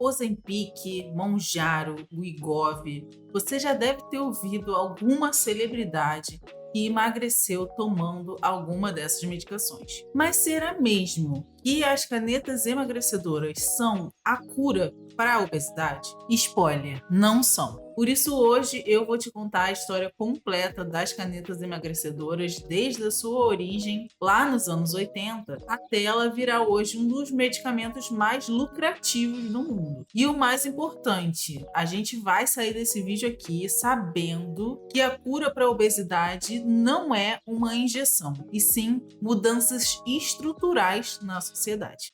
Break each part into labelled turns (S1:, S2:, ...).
S1: Ozempic, Mounjaro, Wegovy, você já deve ter ouvido alguma celebridade que emagreceu tomando alguma dessas medicações. Mas será mesmo que as canetas emagrecedoras são a cura para a obesidade? Spoiler, não são. Por isso hoje eu vou te contar a história completa das canetas emagrecedoras desde a sua origem lá nos anos 80 até ela virar hoje um dos medicamentos mais lucrativos do mundo. E o mais importante, a gente vai sair desse vídeo aqui sabendo que a cura para a obesidade não é uma injeção, e sim mudanças estruturais na sociedade.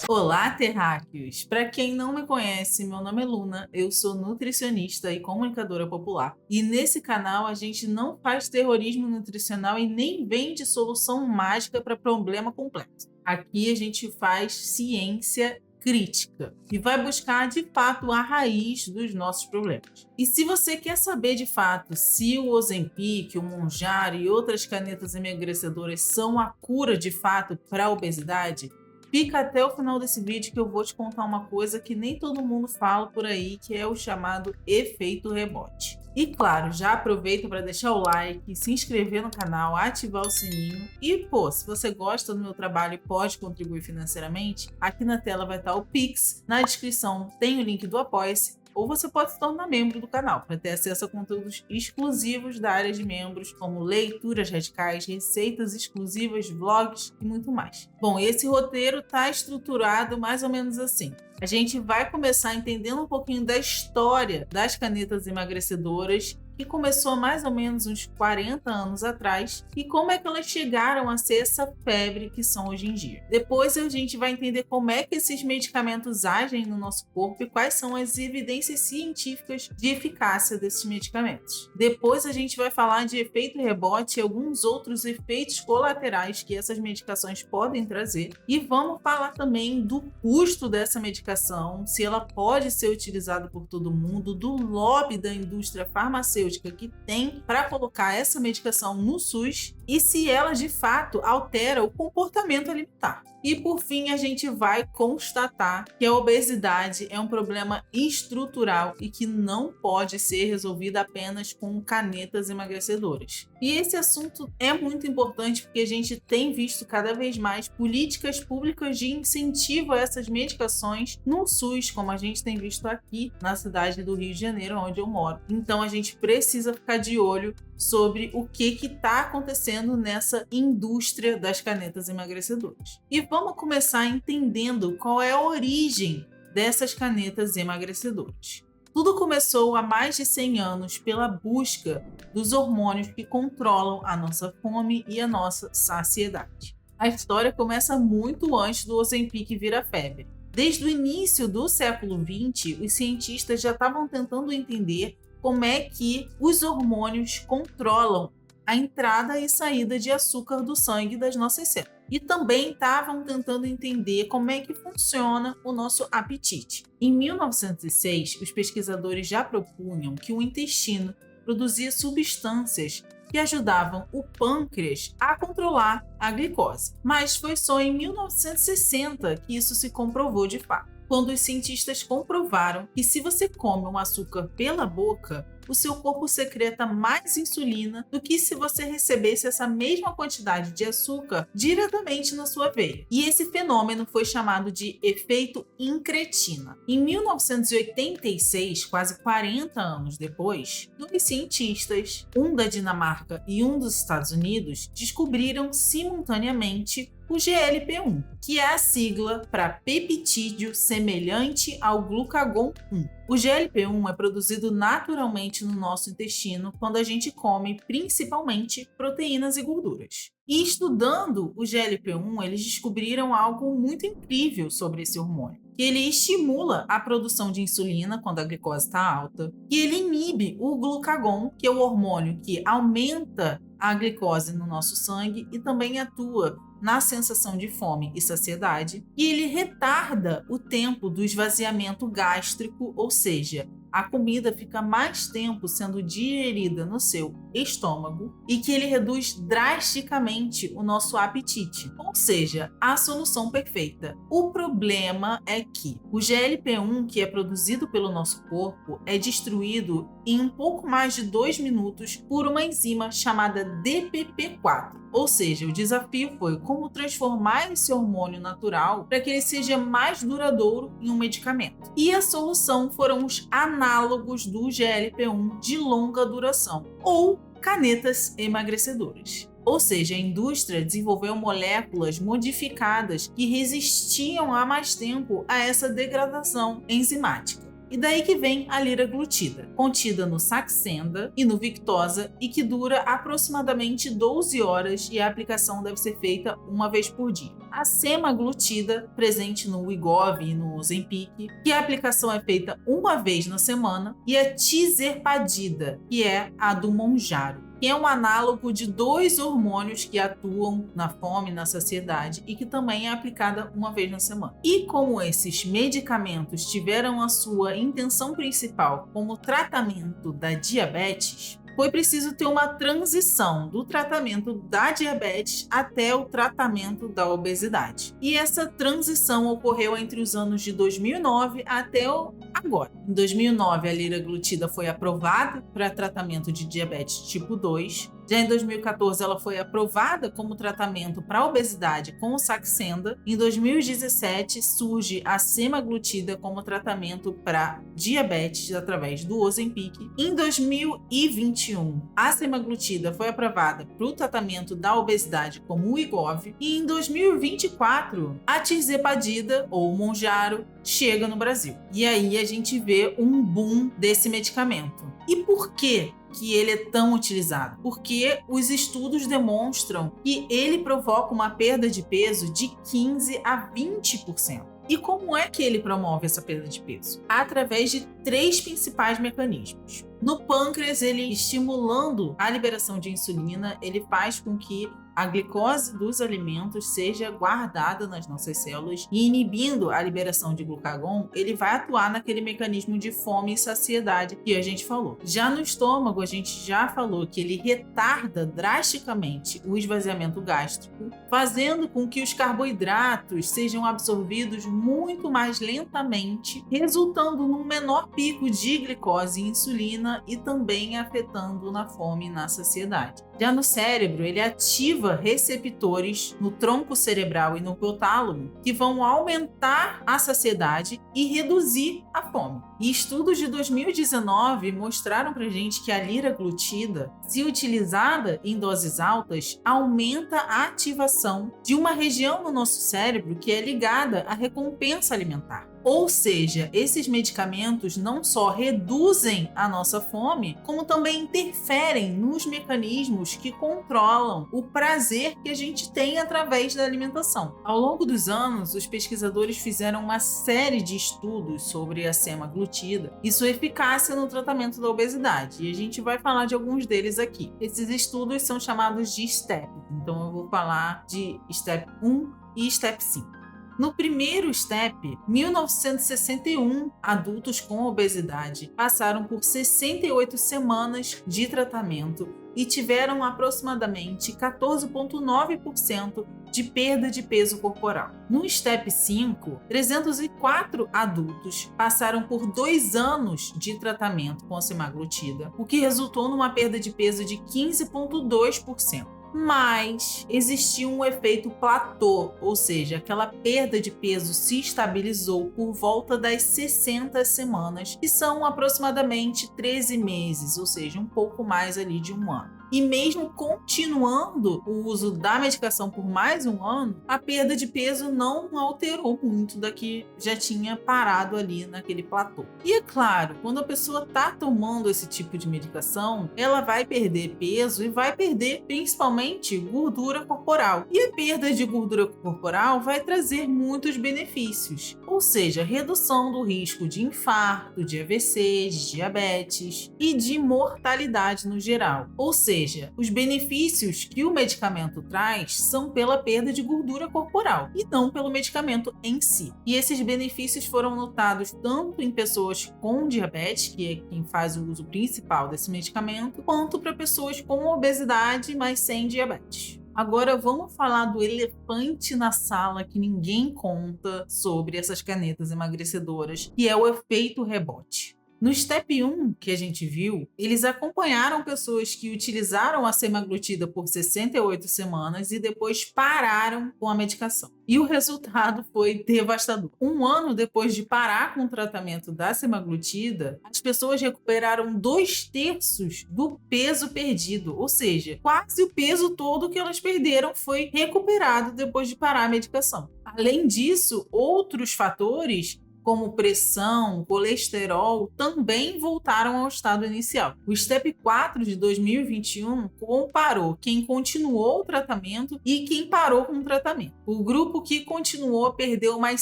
S1: Olá, terráqueos! Para quem não me conhece, meu nome é Luna, eu sou nutricionista e comunicadora popular. E nesse canal a gente não faz terrorismo nutricional e nem vende solução mágica para problema complexo. Aqui a gente faz ciência crítica e vai buscar de fato a raiz dos nossos problemas. E se você quer saber de fato se o Ozempic, o Mounjaro e outras canetas emagrecedoras são a cura de fato para a obesidade, fica até o final desse vídeo que eu vou te contar uma coisa que nem todo mundo fala por aí, que é o chamado efeito rebote. E claro, já aproveita para deixar o like, se inscrever no canal, ativar o sininho e, se você gosta do meu trabalho e pode contribuir financeiramente, aqui na tela vai estar o Pix, na descrição tem o link do Apoia-se, ou você pode se tornar membro do canal para ter acesso a conteúdos exclusivos da área de membros, como leituras radicais, receitas exclusivas, vlogs e muito mais. Bom, esse roteiro está estruturado mais ou menos assim. A gente vai começar entendendo um pouquinho da história das canetas emagrecedoras, que começou mais ou menos uns 40 anos atrás, e como é que elas chegaram a ser essa febre que são hoje em dia. Depois a gente vai entender como é que esses medicamentos agem no nosso corpo e quais são as evidências científicas de eficácia desses medicamentos. Depois a gente vai falar de efeito rebote e alguns outros efeitos colaterais que essas medicações podem trazer, e vamos falar também do custo dessa medicação, se ela pode ser utilizada por todo mundo, do lobby da indústria farmacêutica que tem para colocar essa medicação no SUS e se ela de fato altera o comportamento alimentar. E por fim a gente vai constatar que a obesidade é um problema estrutural e que não pode ser resolvida apenas com canetas emagrecedoras. E esse assunto é muito importante porque a gente tem visto cada vez mais políticas públicas de incentivo a essas medicações no SUS, como a gente tem visto aqui na cidade do Rio de Janeiro, onde eu moro. Então a gente precisa ficar de olho sobre o que está acontecendo nessa indústria das canetas emagrecedoras. E vamos começar entendendo qual é a origem dessas canetas emagrecedoras. Tudo começou há mais de 100 anos pela busca dos hormônios que controlam a nossa fome e a nossa saciedade. A história começa muito antes do Ozempic virar febre. Desde o início do século XX, os cientistas já estavam tentando entender como é que os hormônios controlam a entrada e saída de açúcar do sangue das nossas células. E também estavam tentando entender como é que funciona o nosso apetite. Em 1906, os pesquisadores já propunham que o intestino produzia substâncias que ajudavam o pâncreas a controlar a glicose. Mas foi só em 1960 que isso se comprovou de fato, quando os cientistas comprovaram que se você come um açúcar pela boca, o seu corpo secreta mais insulina do que se você recebesse essa mesma quantidade de açúcar diretamente na sua veia. E esse fenômeno foi chamado de efeito incretina. Em 1986, quase 40 anos depois, dois cientistas, um da Dinamarca e um dos Estados Unidos, descobriram simultaneamente o GLP-1, que é a sigla para peptídeo semelhante ao glucagon 1. O GLP-1 é produzido naturalmente no nosso intestino quando a gente come principalmente proteínas e gorduras. E estudando o GLP-1, eles descobriram algo muito incrível sobre esse hormônio. Que ele estimula a produção de insulina quando a glicose está alta, que ele inibe o glucagon, que é o hormônio que aumenta a glicose no nosso sangue e também atua na sensação de fome e saciedade, e ele retarda o tempo do esvaziamento gástrico, ou seja, a comida fica mais tempo sendo digerida no seu estômago e que ele reduz drasticamente o nosso apetite. Ou seja, a solução perfeita. O problema é que o GLP-1 que é produzido pelo nosso corpo é destruído em um pouco mais de 2 minutos por uma enzima chamada DPP-4. Ou seja, o desafio foi como transformar esse hormônio natural para que ele seja mais duradouro em um medicamento. E a solução foram os análogos do GLP-1 de longa duração, ou canetas emagrecedoras. Ou seja, a indústria desenvolveu moléculas modificadas que resistiam há mais tempo a essa degradação enzimática. E daí que vem a liraglutida, contida no Saxenda e no Victoza e que dura aproximadamente 12 horas e a aplicação deve ser feita uma vez por dia. A semaglutida, presente no Wegovy e no Ozempic, que a aplicação é feita uma vez na semana, e a tirzepatida, que é a do Mounjaro, que é um análogo de 2 hormônios que atuam na fome e na saciedade e que também é aplicada uma vez na semana. E como esses medicamentos tiveram a sua intenção principal como tratamento da diabetes, foi preciso ter uma transição do tratamento da diabetes até o tratamento da obesidade. E essa transição ocorreu entre os anos de 2009 até agora. Em 2009, a liraglutida foi aprovada para tratamento de diabetes tipo 2. Já em 2014, ela foi aprovada como tratamento para obesidade com o Saxenda. Em 2017, surge a semaglutida como tratamento para diabetes através do Ozempic. Em 2021, a semaglutida foi aprovada para o tratamento da obesidade como o Wegovy. E em 2024, a tirzepatida, ou Mounjaro, chega no Brasil. E aí a gente vê um boom desse medicamento. E por quê que ele é tão utilizado? Porque os estudos demonstram que ele provoca uma perda de peso de 15 a 20%. E como é que ele promove essa perda de peso? Através de 3 principais mecanismos. No pâncreas, ele estimulando a liberação de insulina, ele faz com que a glicose dos alimentos seja guardada nas nossas células e inibindo a liberação de glucagon, ele vai atuar naquele mecanismo de fome e saciedade que a gente falou. Já no estômago, a gente já falou que ele retarda drasticamente o esvaziamento gástrico, fazendo com que os carboidratos sejam absorvidos muito mais lentamente, resultando num menor pico de glicose e insulina e também afetando na fome e na saciedade. Já no cérebro, ele ativa receptores no tronco cerebral e no hipotálamo que vão aumentar a saciedade e reduzir a fome. E estudos de 2019 mostraram pra gente que a liraglutida, se utilizada em doses altas, aumenta a ativação de uma região no nosso cérebro que é ligada à recompensa alimentar. Ou seja, esses medicamentos não só reduzem a nossa fome, como também interferem nos mecanismos que controlam o prazer que a gente tem através da alimentação. Ao longo dos anos, os pesquisadores fizeram uma série de estudos sobre a semaglutida e sua eficácia no tratamento da obesidade, e a gente vai falar de alguns deles aqui. Esses estudos são chamados de STEP, então eu vou falar de STEP 1 e STEP 5. No primeiro STEP, 1961 adultos com obesidade passaram por 68 semanas de tratamento e tiveram aproximadamente 14,9% de perda de peso corporal. No STEP 5, 304 adultos passaram por 2 anos de tratamento com a semaglutida, o que resultou numa perda de peso de 15,2%. Mas existia um efeito platô, ou seja, aquela perda de peso se estabilizou por volta das 60 semanas, que são aproximadamente 13 meses, ou seja, um pouco mais ali de um ano. E mesmo continuando o uso da medicação por mais um ano, a perda de peso não alterou muito da que já tinha parado ali naquele platô. E é claro, quando a pessoa está tomando esse tipo de medicação, ela vai perder peso e vai perder principalmente gordura corporal. E a perda de gordura corporal vai trazer muitos benefícios, ou seja, redução do risco de infarto, de AVC, de diabetes e de mortalidade no geral. Ou seja, seja, os benefícios que o medicamento traz são pela perda de gordura corporal e não pelo medicamento em si. E esses benefícios foram notados tanto em pessoas com diabetes, que é quem faz o uso principal desse medicamento, quanto para pessoas com obesidade, mas sem diabetes. Agora vamos falar do elefante na sala que ninguém conta sobre essas canetas emagrecedoras, que é o efeito rebote. No Step 1 que a gente viu, eles acompanharam pessoas que utilizaram a semaglutida por 68 semanas e depois pararam com a medicação. E o resultado foi devastador. Um ano depois de parar com o tratamento da semaglutida, as pessoas recuperaram 2/3 do peso perdido, ou seja, quase o peso todo que elas perderam foi recuperado depois de parar a medicação. Além disso, outros fatores como pressão, colesterol, também voltaram ao estado inicial. O Step 4 de 2021 comparou quem continuou o tratamento e quem parou com o tratamento. O grupo que continuou perdeu mais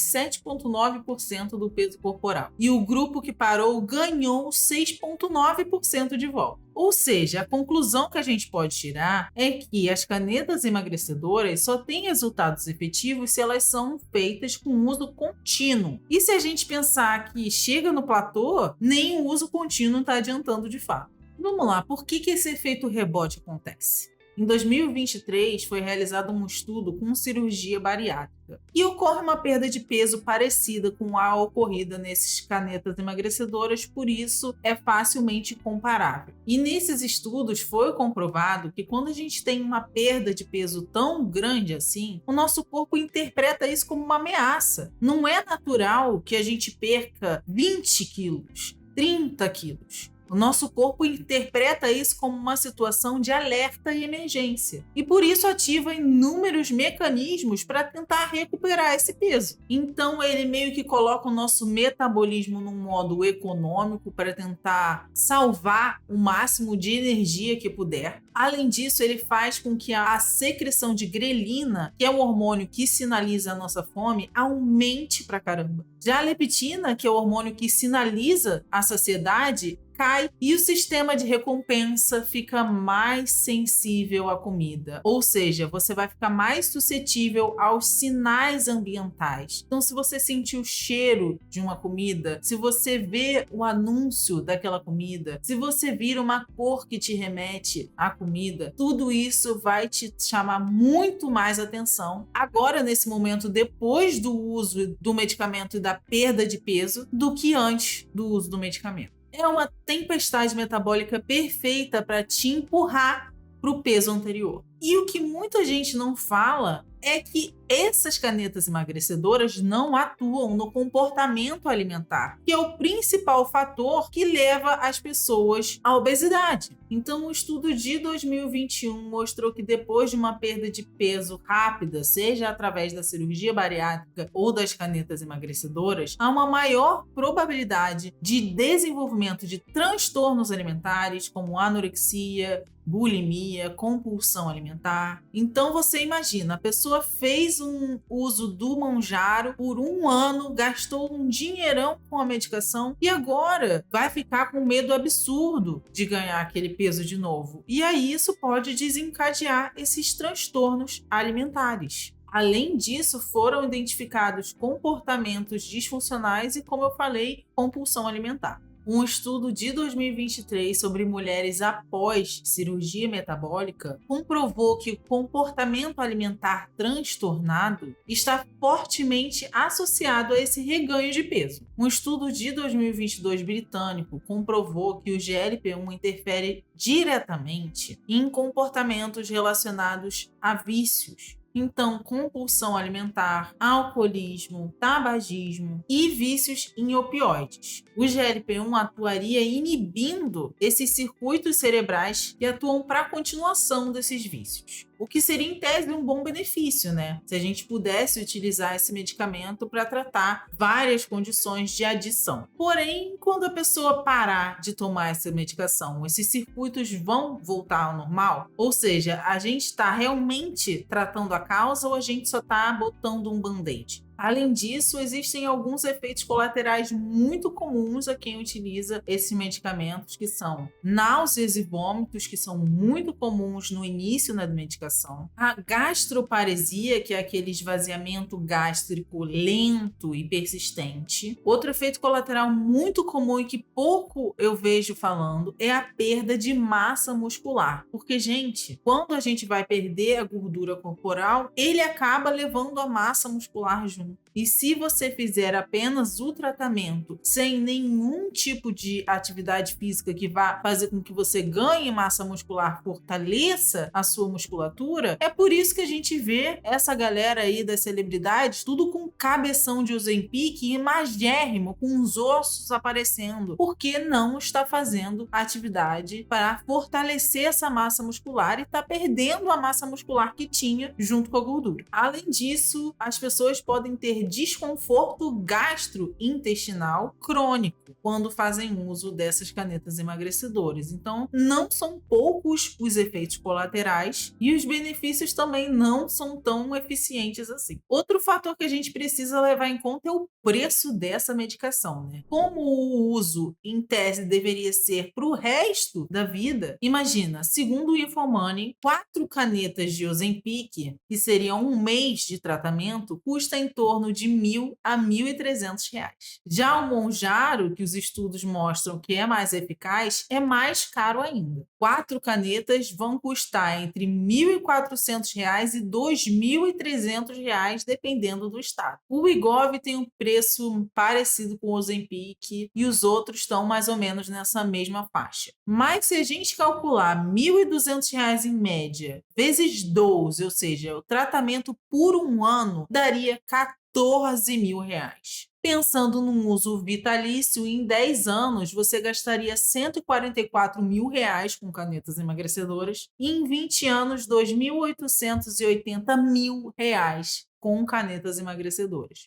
S1: 7,9% do peso corporal e o grupo que parou ganhou 6,9% de volta. Ou seja, a conclusão que a gente pode tirar é que as canetas emagrecedoras só têm resultados efetivos se elas são feitas com uso contínuo. E se a gente pensar que chega no platô, nem o uso contínuo está adiantando de fato. Vamos lá, por que esse efeito rebote acontece? Em 2023, foi realizado um estudo com cirurgia bariátrica e ocorre uma perda de peso parecida com a ocorrida nesses canetas emagrecedoras, por isso é facilmente comparável. E nesses estudos foi comprovado que quando a gente tem uma perda de peso tão grande assim, o nosso corpo interpreta isso como uma ameaça. Não é natural que a gente perca 20 quilos, 30 quilos. O nosso corpo interpreta isso como uma situação de alerta e emergência. E por isso ativa inúmeros mecanismos para tentar recuperar esse peso. Então ele meio que coloca o nosso metabolismo num modo econômico para tentar salvar o máximo de energia que puder. Além disso, ele faz com que a secreção de grelina, que é o hormônio que sinaliza a nossa fome, aumente pra caramba. Já a leptina, que é o hormônio que sinaliza a saciedade, cai e o sistema de recompensa fica mais sensível à comida. Ou seja, você vai ficar mais suscetível aos sinais ambientais. Então, se você sentir o cheiro de uma comida, se você vê o anúncio daquela comida, se você vira uma cor que te remete à comida, tudo isso vai te chamar muito mais atenção agora, nesse momento, depois do uso do medicamento e da perda de peso, do que antes do uso do medicamento. É uma tempestade metabólica perfeita para te empurrar para o peso anterior. E o que muita gente não fala é que essas canetas emagrecedoras não atuam no comportamento alimentar, que é o principal fator que leva as pessoas à obesidade. Então, o estudo de 2021 mostrou que depois de uma perda de peso rápida, seja através da cirurgia bariátrica ou das canetas emagrecedoras, há uma maior probabilidade de desenvolvimento de transtornos alimentares, como anorexia, bulimia, compulsão alimentar. Então você imagina, a pessoa fez um uso do Mounjaro por um ano, gastou um dinheirão com a medicação e agora vai ficar com medo absurdo de ganhar aquele peso de novo. E aí isso pode desencadear esses transtornos alimentares. Além disso, foram identificados comportamentos disfuncionais e, como eu falei, compulsão alimentar. Um estudo de 2023 sobre mulheres após cirurgia metabólica comprovou que o comportamento alimentar transtornado está fortemente associado a esse reganho de peso. Um estudo de 2022 britânico comprovou que o GLP-1 interfere diretamente em comportamentos relacionados a vícios. Então, compulsão alimentar, alcoolismo, tabagismo e vícios em opioides. O GLP-1 atuaria inibindo esses circuitos cerebrais que atuam para a continuação desses vícios. O que seria, em tese, um bom benefício, né? Se a gente pudesse utilizar esse medicamento para tratar várias condições de adição. Porém, quando a pessoa parar de tomar essa medicação, esses circuitos vão voltar ao normal? Ou seja, a gente está realmente tratando a causa ou a gente só está botando um band-aid? Além disso, existem alguns efeitos colaterais muito comuns a quem utiliza esses medicamentos, que são náuseas e vômitos, que são muito comuns no início da medicação. A gastroparesia, que é aquele esvaziamento gástrico lento e persistente. Outro efeito colateral muito comum e que pouco eu vejo falando é a perda de massa muscular. Porque, gente, quando a gente vai perder a gordura corporal, ele acaba levando a massa muscular junto. E se você fizer apenas o tratamento sem nenhum tipo de atividade física que vá fazer com que você ganhe massa muscular, fortaleça a sua musculatura, é por isso que a gente vê essa galera aí das celebridades tudo com cabeção de Ozempic e magérrimo, com os ossos aparecendo, porque não está fazendo atividade para fortalecer essa massa muscular e está perdendo a massa muscular que tinha junto com a gordura. Além disso, as pessoas podem ter desconforto gastrointestinal crônico quando fazem uso dessas canetas emagrecedoras. Então, não são poucos os efeitos colaterais e os benefícios também não são tão eficientes assim. Outro fator que a gente precisa levar em conta é o preço dessa medicação, né? Como o uso, em tese, deveria ser para o resto da vida, imagina, segundo o Infomoney, 4 canetas de Ozempic, que seriam um mês de tratamento, custa em torno de R$ 1.000 a R$ 1.300. Já o Mounjaro, que os estudos mostram que é mais eficaz, é mais caro ainda. 4 canetas vão custar entre R$ 1.400 e R$ 2.300, dependendo do estado. O Wegovy tem um preço parecido com o Ozempic e os outros estão mais ou menos nessa mesma faixa. Mas se a gente calcular R$ 1.200 em média, vezes 12, ou seja, o tratamento por um ano, daria R$ 14.000. Pensando num uso vitalício, em 10 anos você gastaria R$ 144.000 com canetas emagrecedoras e em 20 anos R$ 2.880.000 com canetas emagrecedoras.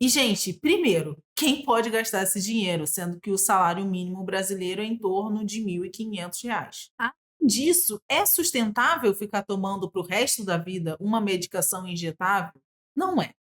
S1: E, gente, primeiro, quem pode gastar esse dinheiro, sendo que o salário mínimo brasileiro é em torno de R$ 1.500? Além disso, é sustentável ficar tomando para o resto da vida uma medicação injetável? Não é,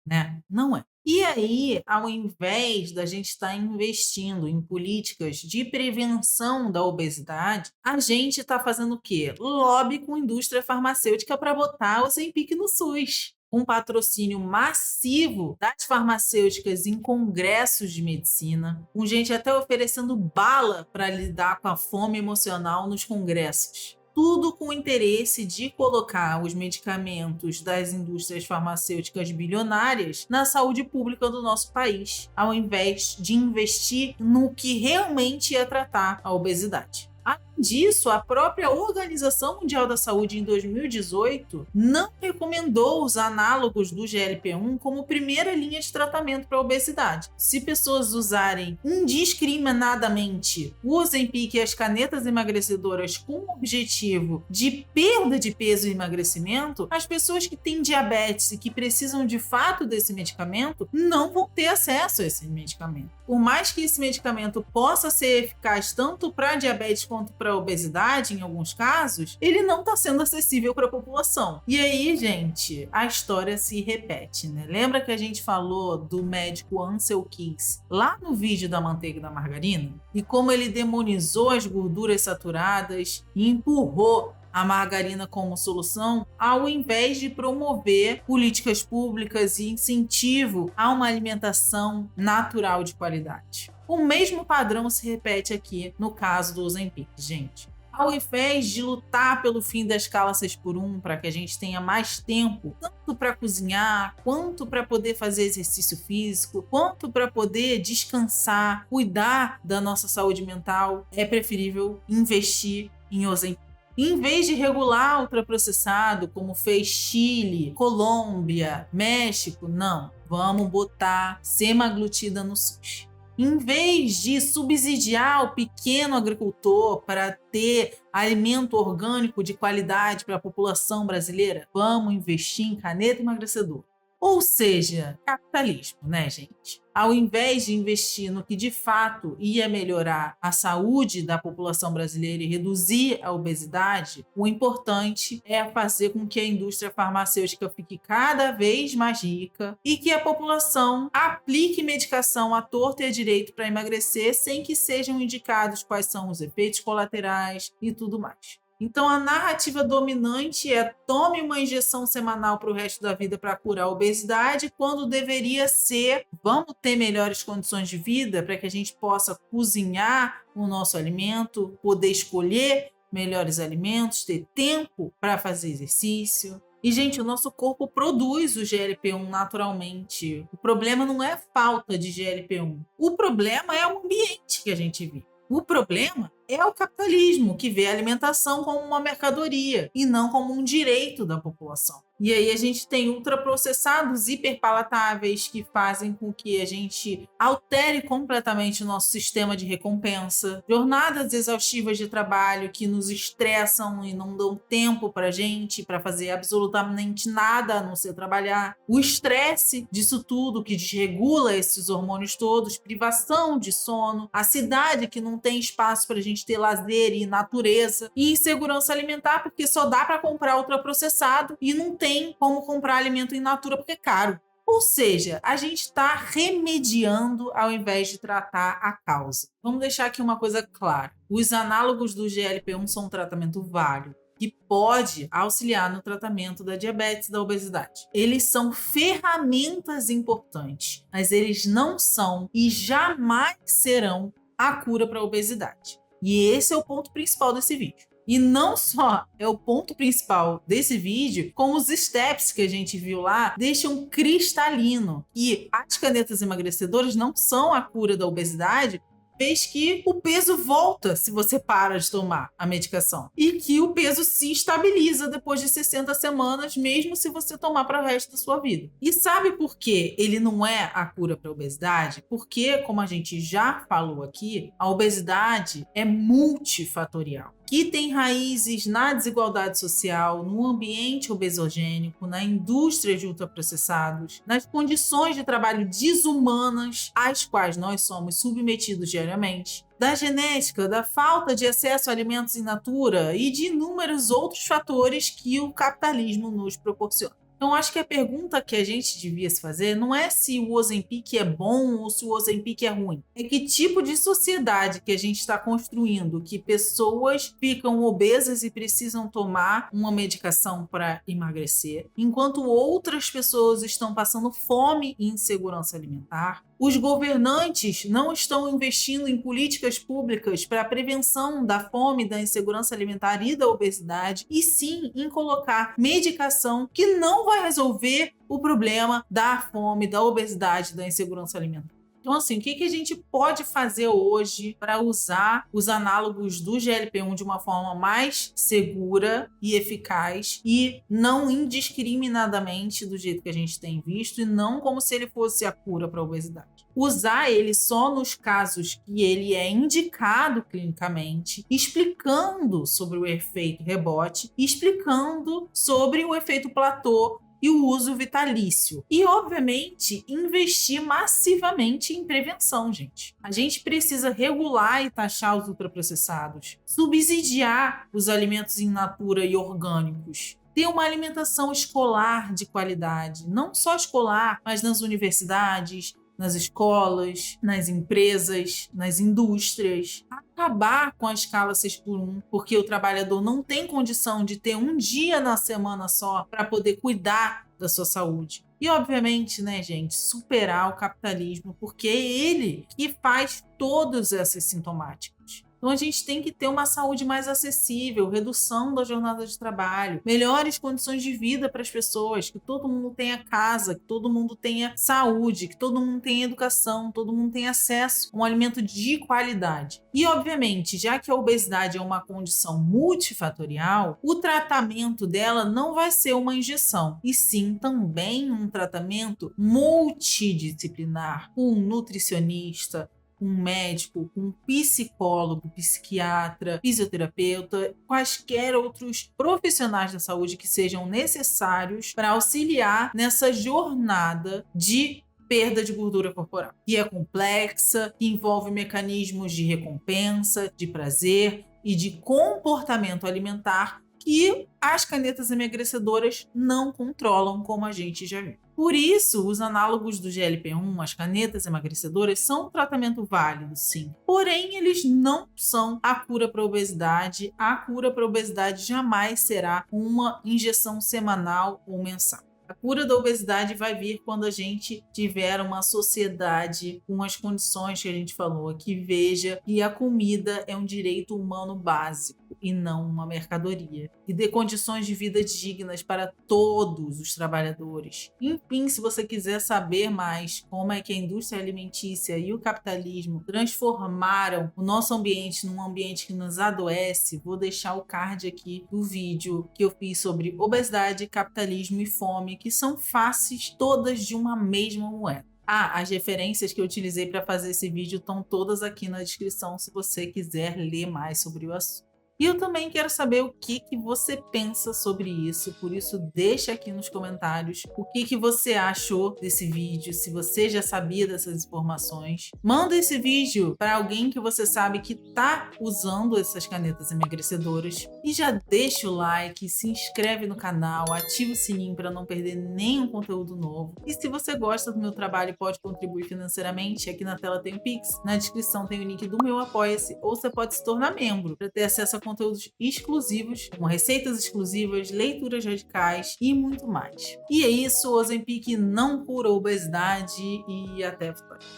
S1: né? Não é. E aí, ao invés da gente estar investindo em políticas de prevenção da obesidade, a gente está fazendo o quê? Lobby com a indústria farmacêutica para botar o Ozempic no SUS. Um patrocínio massivo das farmacêuticas em congressos de medicina, com gente até oferecendo bala para lidar com a fome emocional nos congressos. Tudo com o interesse de colocar os medicamentos das indústrias farmacêuticas bilionárias na saúde pública do nosso país, ao invés de investir no que realmente ia tratar a obesidade. Além disso, a própria Organização Mundial da Saúde, em 2018, não recomendou os análogos do GLP-1 como primeira linha de tratamento para a obesidade. Se pessoas usarem indiscriminadamente o Ozempic e as canetas emagrecedoras com o objetivo de perda de peso e emagrecimento, as pessoas que têm diabetes e que precisam de fato desse medicamento não vão ter acesso a esse medicamento. Por mais que esse medicamento possa ser eficaz tanto para diabetes quanto para obesidade, em alguns casos, ele não está sendo acessível para a população. E aí, gente, a história se repete, né? Lembra que a gente falou do médico Ansel Keys lá no vídeo da manteiga e da margarina? E como ele demonizou as gorduras saturadas e empurrou a margarina como solução, ao invés de promover políticas públicas e incentivo a uma alimentação natural de qualidade. O mesmo padrão se repete aqui no caso do Ozempic, gente. Ao invés de lutar pelo fim da escala 6x1 para que a gente tenha mais tempo, tanto para cozinhar, quanto para poder fazer exercício físico, quanto para poder descansar, cuidar da nossa saúde mental, é preferível investir em Ozempic. Em vez de regular ultraprocessado, como fez Chile, Colômbia, México, não. Vamos botar semaglutida no SUS. Em vez de subsidiar o pequeno agricultor para ter alimento orgânico de qualidade para a população brasileira, vamos investir em caneta emagrecedora. Ou seja, capitalismo, né, gente? Ao invés de investir no que de fato ia melhorar a saúde da população brasileira e reduzir a obesidade, o importante é fazer com que a indústria farmacêutica fique cada vez mais rica e que a população aplique medicação à torta e à direito para emagrecer sem que sejam indicados quais são os efeitos colaterais e tudo mais. Então, a narrativa dominante é tome uma injeção semanal para o resto da vida para curar a obesidade, quando deveria ser vamos ter melhores condições de vida para que a gente possa cozinhar o nosso alimento, poder escolher melhores alimentos, ter tempo para fazer exercício. E, gente, o nosso corpo produz o GLP-1 naturalmente. O problema não é falta de GLP-1. O problema é o ambiente que a gente vive. O problema é o capitalismo, que vê a alimentação como uma mercadoria e não como um direito da população. E aí a gente tem ultraprocessados hiperpalatáveis que fazem com que a gente altere completamente o nosso sistema de recompensa, jornadas exaustivas de trabalho que nos estressam e não dão tempo para a gente para fazer absolutamente nada a não ser trabalhar, o estresse disso tudo que desregula esses hormônios todos, privação de sono, a cidade que não tem espaço para a gente ter lazer e natureza, e insegurança alimentar porque só dá para comprar ultraprocessado e não tem como comprar alimento in natura porque é caro. Ou seja, a gente está remediando ao invés de tratar a causa. Vamos deixar aqui uma coisa clara. Os análogos do GLP-1 são um tratamento válido que pode auxiliar no tratamento da diabetes e da obesidade. Eles são ferramentas importantes, mas eles não são e jamais serão a cura para a obesidade. E esse é o ponto principal desse vídeo. E não só é o ponto principal desse vídeo, como os steps que a gente viu lá deixam cristalino que as canetas emagrecedoras não são a cura da obesidade, vez que o peso volta se você para de tomar a medicação e que o peso se estabiliza depois de 60 semanas, mesmo se você tomar para o resto da sua vida. E sabe por que ele não é a cura para a obesidade? Porque, como a gente já falou aqui, a obesidade é multifatorial, que tem raízes na desigualdade social, no ambiente obesogênico, na indústria de ultraprocessados, nas condições de trabalho desumanas às quais nós somos submetidos diariamente, da genética, da falta de acesso a alimentos in natura e de inúmeros outros fatores que o capitalismo nos proporciona. Então, acho que a pergunta que a gente devia se fazer não é se o Ozempic é bom ou se o Ozempic é ruim. É que tipo de sociedade que a gente está construindo, que pessoas ficam obesas e precisam tomar uma medicação para emagrecer, enquanto outras pessoas estão passando fome e insegurança alimentar. Os governantes não estão investindo em políticas públicas para a prevenção da fome, da insegurança alimentar e da obesidade, e sim em colocar medicação que não vai resolver o problema da fome, da obesidade, da insegurança alimentar. Então, assim, o que a gente pode fazer hoje para usar os análogos do GLP-1 de uma forma mais segura e eficaz e não indiscriminadamente do jeito que a gente tem visto e não como se ele fosse a cura para a obesidade? Usar ele só nos casos que ele é indicado clinicamente, explicando sobre o efeito rebote, explicando sobre o efeito platô e o uso vitalício. E, obviamente, investir massivamente em prevenção, gente. A gente precisa regular e taxar os ultraprocessados, subsidiar os alimentos in natura e orgânicos, ter uma alimentação escolar de qualidade, não só escolar, mas nas universidades, nas escolas, nas empresas, nas indústrias. Acabar com a escala 6x1, porque o trabalhador não tem condição de ter um dia na semana só para poder cuidar da sua saúde. E, obviamente, né, gente, superar o capitalismo, porque é ele que faz todos esses sintomáticos. Então, a gente tem que ter uma saúde mais acessível, redução da jornada de trabalho, melhores condições de vida para as pessoas, que todo mundo tenha casa, que todo mundo tenha saúde, que todo mundo tenha educação, todo mundo tenha acesso a um alimento de qualidade. E, obviamente, já que a obesidade é uma condição multifatorial, o tratamento dela não vai ser uma injeção, e sim também um tratamento multidisciplinar, com um nutricionista, com um médico, com um psicólogo, psiquiatra, fisioterapeuta, quaisquer outros profissionais da saúde que sejam necessários para auxiliar nessa jornada de perda de gordura corporal, que é complexa, que envolve mecanismos de recompensa, de prazer e de comportamento alimentar que as canetas emagrecedoras não controlam, como a gente já viu. Por isso, os análogos do GLP-1, as canetas emagrecedoras, são um tratamento válido, sim. Porém, eles não são a cura para a obesidade. A cura para a obesidade jamais será uma injeção semanal ou mensal. A cura da obesidade vai vir quando a gente tiver uma sociedade com as condições que a gente falou, que veja que a comida é um direito humano básico e não uma mercadoria, e dê condições de vida dignas para todos os trabalhadores. Enfim, se você quiser saber mais como é que a indústria alimentícia e o capitalismo transformaram o nosso ambiente num ambiente que nos adoece, vou deixar o card aqui do vídeo que eu fiz sobre obesidade, capitalismo e fome, que são faces todas de uma mesma moeda. As referências que eu utilizei para fazer esse vídeo estão todas aqui na descrição se você quiser ler mais sobre o assunto. E eu também quero saber o que você pensa sobre isso, por isso deixa aqui nos comentários o que você achou desse vídeo, se você já sabia dessas informações. Manda esse vídeo para alguém que você sabe que está usando essas canetas emagrecedoras e já deixa o like, se inscreve no canal, ativa o sininho para não perder nenhum conteúdo novo. E se você gosta do meu trabalho e pode contribuir financeiramente, aqui na tela tem o Pix, na descrição tem o link do meu Apoia-se, ou você pode se tornar membro para ter acesso a conteúdos exclusivos, como receitas exclusivas, leituras radicais e muito mais. E é isso, o Ozempic não cura a obesidade e até a próxima.